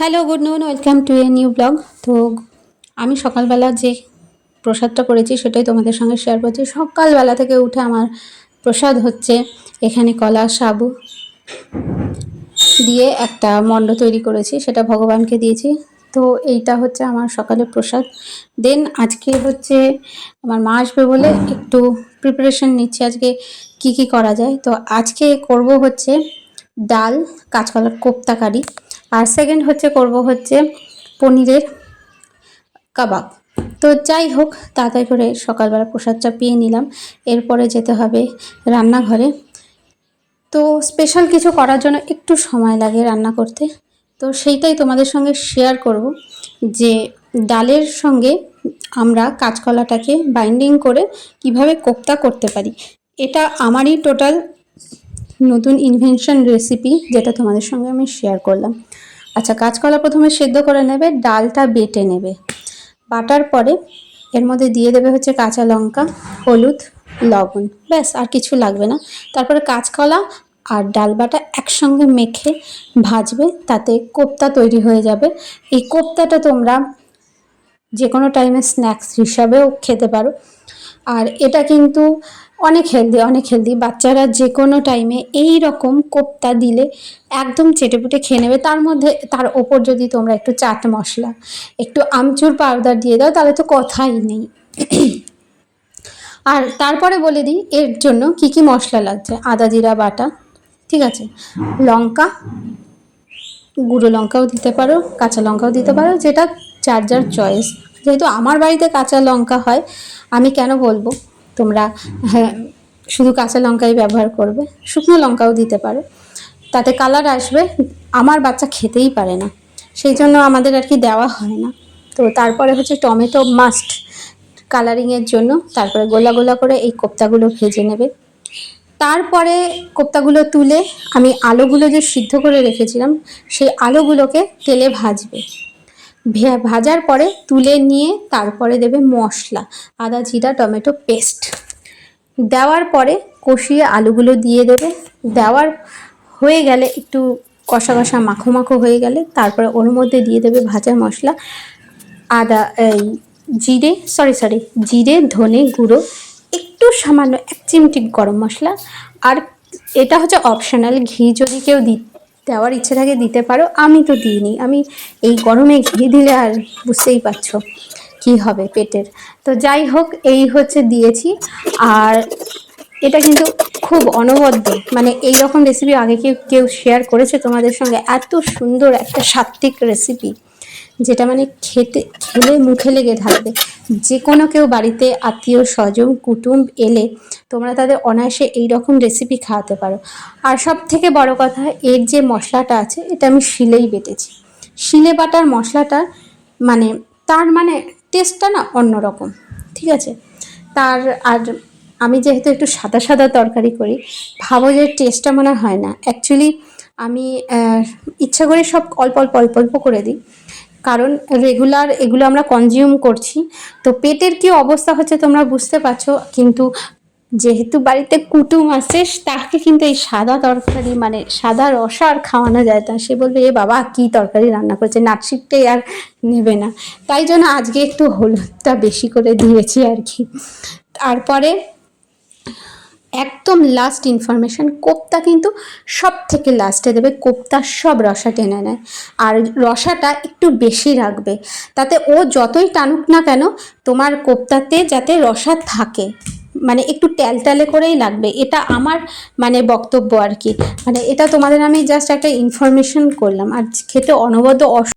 Hello, good নুন, welcome to a new blog. তো আমি সকালবেলা যে প্রসাদটা করেছি সেটাই তোমাদের সঙ্গে শেয়ার করছি। সকালবেলা থেকে উঠে আমার প্রসাদ হচ্ছে এখানে কলা সাবু দিয়ে একটা মণ্ড তৈরি করেছি, সেটা ভগবানকে দিয়েছি। তো এইটা হচ্ছে আমার সকালের প্রসাদ। দেন আজকে হচ্ছে আমার মা আসবে বলে একটু প্রিপারেশন নিচ্ছি আজকে কি কি করা যায়। তো আজকে করব হচ্ছে ডাল, কাঁচকলার কোপ্তা কারি, আর সেকেন্ড হচ্ছে করব হচ্ছে পনিরের কাবাব। তো যাই হোক, তাড়াতাড়ি করে সকালবেলা প্রসাদটা পেয়ে নিলাম, এরপরে যেতে হবে রান্নাঘরে। তো স্পেশাল কিছু করার জন্য একটু সময় লাগে রান্না করতে, তো সেইটাই তোমাদের সঙ্গে শেয়ার করব যে ডালের সঙ্গে আমরা কাঁচকলাটাকে বাইন্ডিং করে কিভাবে কোপ্তা করতে পারি। এটা আমারই টোটাল নতুন ইনভেনশন রেসিপি, যেটা তোমাদের সঙ্গে আমি শেয়ার করলাম। আচ্ছা, কাঁচকলা প্রথমে সেদ্ধ করে নেবে, ডালটা বেটে নেবে, বাটার পরে এর মধ্যে দিয়ে দেবে হচ্ছে কাঁচা লঙ্কা, হলুদ, লবণ, ব্যাস আর কিছু লাগবে না। তারপরে কাঁচকলা আর ডাল বাটা একসঙ্গে মেখে ভাজবে, তাতে কোপ্তা তৈরি হয়ে যাবে। এই কোপ্তাটা তোমরা যে কোনো টাইমে স্ন্যাক্স হিসাবেও খেতে পারো, আর এটা কিন্তু অনেক হেলদি। বাচ্চারা যে কোনো টাইমে এই রকম কোপ্তা দিলে একদম চেটেপুটে খেয়ে নেবে। তার মধ্যে তার ওপর যদি তোমরা একটু চাট মশলা, একটু আমচুর পাউডার দিয়ে দাও, তাহলে তো কথাই নেই। আর তারপরে বলে দিই এর জন্য কি কি মশলা লাগছে। আদা জিরা বাটা, ঠিক আছে, লঙ্কা, গুঁড়ো লঙ্কাও দিতে পারো, কাঁচা লঙ্কাও দিতে পারো, যেটা যার যার চয়েস। যেহেতু আমার বাড়িতে কাঁচা লঙ্কা হয়, আমি কেন বলবো, তোমরা হ্যাঁ শুধু কাঁচা লঙ্কাই ব্যবহার করবে, শুকনো লঙ্কাও দিতে পারো, তাতে কালার আসবে। আমার বাচ্চা খেতেই পারে না, সেই জন্য আমাদের আর কি দেওয়া হয় না। তো তারপরে হচ্ছে টমেটো মাস্ট কালারিংয়ের জন্য। তারপরে গোলা গোলা করে এই কোপ্তাগুলো ভেজে নেবে। তারপরে কোপ্তাগুলো তুলে আমি আলুগুলো যে সিদ্ধ করে রেখেছিলাম সেই আলুগুলোকে তেলে ভাজবে। ভাজার পরে তুলে নিয়ে তারপরে দেবে মশলা, আদা জিরা টমেটো পেস্ট, দেওয়ার পরে কষিয়ে আলুগুলো দিয়ে দেবে। দেওয়ার হয়ে গেলে একটু কষা কষা মাখো মাখো হয়ে গেলে তারপরে ওর মধ্যে দিয়ে দেবে ভাজা মশলা, আদা এই জিরে ধনে গুঁড়ো, একটু সামান্য 1 চিমটি গরম মশলা। আর এটা হচ্ছে অপশনাল, ঘি যদি কেউ দেওয়ার ইচ্ছে থাকে দিতে পারো, আমি তো দিইনি। আমি এই গরমে ঘি দিলে আর বুঝতেই পারছো কী হবে পেটের। তো যাই হোক, এই হচ্ছে দিয়েছি। আর এটা কিন্তু খুব অনবদ্য, মানে এই রকম রেসিপি আগে কেউ শেয়ার করেছে তোমাদের সঙ্গে? এত সুন্দর একটা সাত্ত্বিক রেসিপি, যেটা মানে খেলে মুখে লেগে থাকবে। যে কোনো কেউ বাড়িতে আত্মীয় স্বজন কুটুম এলে তোমরা তাদের অনায়াসে এই রকম রেসিপি খাওয়াতে পারো। আর সব থেকে বড় কথা, এর যে মশলাটা আছে এটা আমি শিলেই বেটেছি। শিলে বাটার মশলাটা মানে তার মানে টেস্টটা না অন্যরকম, ঠিক আছে। আর আমি যেহেতু একটু সাদা সাদা তরকারি করি, ভাবো যে টেস্টটা মনে হয় না। অ্যাকচুয়ালি আমি ইচ্ছা করে সব অল্প অল্প অল্প অল্প করে দিই, কারণ রেগুলার এগুলো আমরা কনজিউম করছি। তো পেটের কি অবস্থা হচ্ছে তোমরা বুঝতে পারছো। কিন্তু যেহেতু বাড়িতে কুটুম আসে, তাকে কিন্তু এই সাদা তরকারি মানে সাদা রসা আর খাওয়ানো যায় না। সে বলবে এ বাবা কি তরকারি রান্না করেছে, নাটশিকটাই আর নেবে না। তাই জন্য আজকে একটু হলুদটা বেশি করে দিয়েছি আর কি। তারপরে একদম লাস্ট ইনফরমেশন, কোপ্তা কিন্তু সব থেকে লাস্টে দেবে। কোপ্তা সব রসা টেনে নেয়, আর রসাটা একটু বেশি রাখবে, তাতে ও যতই টানুক না কেন তোমার কোপ্তাতে যাতে রসা থাকে, মানে একটু ট্যালট্যালে করেই লাগবে। এটা আমার মানে বক্তব্য আর কি, মানে এটা তোমাদের আমি জাস্ট একটা ইনফরমেশন করলাম। আর খেতে অনবদ্য